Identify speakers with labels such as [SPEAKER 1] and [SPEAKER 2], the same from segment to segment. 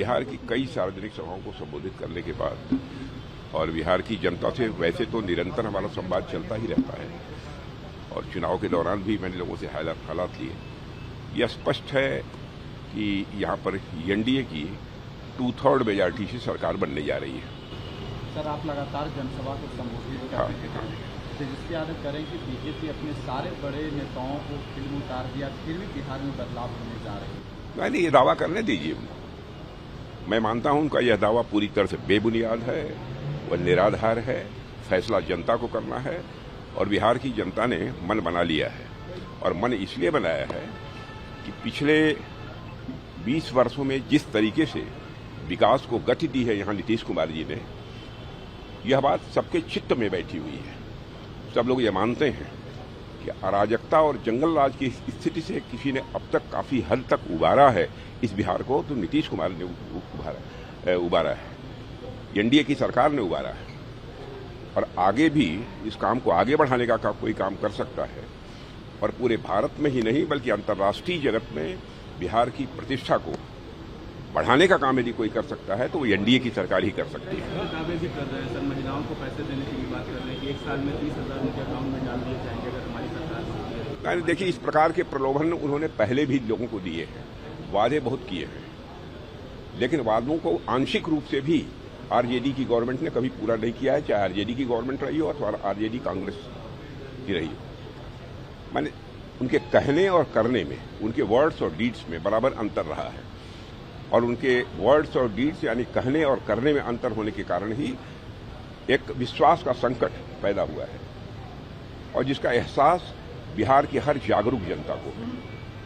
[SPEAKER 1] बिहार की कई सार्वजनिक सभाओं को संबोधित करने के बाद और बिहार की जनता से वैसे तो निरंतर हमारा संवाद चलता ही रहता है और चुनाव के दौरान भी मैंने लोगों से हालात लिए। यह स्पष्ट है कि यहाँ पर एनडीए की 2/3 मेजॉरिटी से सरकार बनने जा रही है।
[SPEAKER 2] सर, आप लगातार जनसभा को संबोधित करते हैं, तेजस्वी यादव करें कि बीजेपी अपने सारे बड़े नेताओं को फिल्म उतार दिया, फिर भी बिहार में बदलाव होने जा रहे हैं।
[SPEAKER 1] नहीं, ये दावा करने दीजिए उनको। मैं मानता हूं उनका यह दावा पूरी तरह से बेबुनियाद है, वह निराधार है। फैसला जनता को करना है और बिहार की जनता ने मन बना लिया है और मन इसलिए बनाया है कि पिछले 20 वर्षों में जिस तरीके से विकास को गति दी है यहाँ नीतीश कुमार जी ने, यह बात सबके चित्त में बैठी हुई है। सब लोग ये मानते हैं कि अराजकता और जंगल राज की स्थिति से किसी ने अब तक काफी हद तक उबारा है इस बिहार को, तो नीतीश कुमार ने उबारा है, एनडीए की सरकार ने उबारा है और आगे भी इस काम को आगे बढ़ाने का कोई काम कर सकता है और पूरे भारत में ही नहीं बल्कि अंतर्राष्ट्रीय जगत में बिहार की प्रतिष्ठा को बढ़ाने का काम यदि कोई कर सकता है तो वो एनडीए की सरकार ही कर सकती है।
[SPEAKER 2] दावे भी कर रहे हैं सर, महिलाओं को पैसे देने की बात कर रहे हैं कि 1 साल में 30,000 उनके अकाउंट में डाल दिए जाएंगे अगर हमारी सरकार।
[SPEAKER 1] देखिए, इस प्रकार के प्रलोभन उन्होंने पहले भी लोगों को दिए हैं, वादे बहुत किए हैं, लेकिन वादों को आंशिक रूप से भी आरजेडी की गवर्नमेंट ने कभी पूरा नहीं किया है, चाहे आरजेडी की गवर्नमेंट रही हो अथवा आरजेडी कांग्रेस की रही हो। माने उनके कहने और करने में, उनके वर्ड्स और डीड्स में बराबर अंतर रहा है और उनके वर्ड्स और डीड्स यानी कहने और करने में अंतर होने के कारण ही एक विश्वास का संकट पैदा हुआ है और जिसका एहसास बिहार की हर जागरूक जनता को है।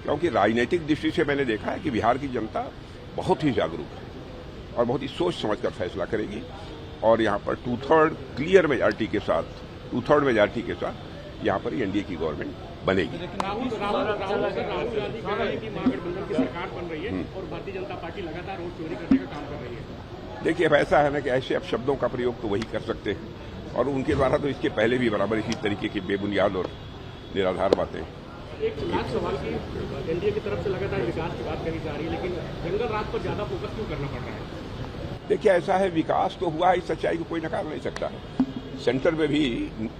[SPEAKER 1] क्योंकि राजनीतिक दृष्टि से मैंने देखा है कि बिहार की जनता बहुत ही जागरूक है और बहुत ही सोच समझकर फैसला करेगी और यहाँ पर 2/3 क्लियर मेजॉरिटी के साथ, 2/3 मेजॉरिटी के साथ यहाँ पर एनडीए की गवर्नमेंट बनेगी।
[SPEAKER 3] राहुल गांधी कह रहे हैं कि महागठबंधन की सरकार बन रही है और भारतीय जनता पार्टी लगातार वोट चोरी करने का काम कर रही है।
[SPEAKER 1] देखिए, अब ऐसा है ना कि ऐसे अब शब्दों का प्रयोग तो वही कर सकते हैं और उनके द्वारा तो इसके पहले भी बराबर इसी तरीके की बेबुनियाद और निराधार बातें।
[SPEAKER 3] एक लाख सवाल की एनडीए की तरफ से लगातार विकास की बात करी जा रही है, लेकिन जंगल राज पर ज्यादा फोकस क्यों करना पड़ रहा है?
[SPEAKER 1] देखिए, ऐसा है, विकास तो हुआ है, इस सच्चाई को कोई नकार नहीं सकता। सेंटर में भी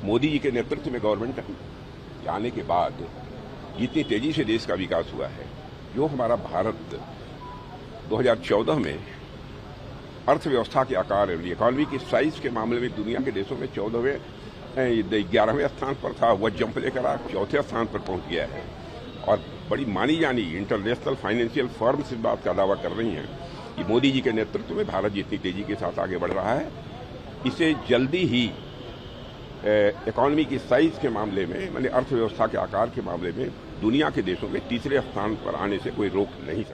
[SPEAKER 1] मोदी जी के नेतृत्व में गवर्नमेंट आने के बाद जितनी तेजी से देश का विकास हुआ है, जो हमारा भारत 2014 में अर्थव्यवस्था के आकार, इकोनॉमी की साइज के मामले में दुनिया के देशों में 11वें स्थान पर था, वह जंप लेकर आज 4थे स्थान पर पहुंच गया है और बड़ी मानी जानी इंटरनेशनल फाइनेंशियल फर्म्स इस बात का दावा कर रही हैं कि मोदी जी के नेतृत्व में भारत जितनी तेजी के साथ आगे बढ़ रहा है, इसे जल्दी ही इकोनॉमी की साइज के मामले में, माने अर्थव्यवस्था के आकार के मामले में दुनिया के देशों में तीसरे स्थान पर आने से कोई रोक नहीं सकता।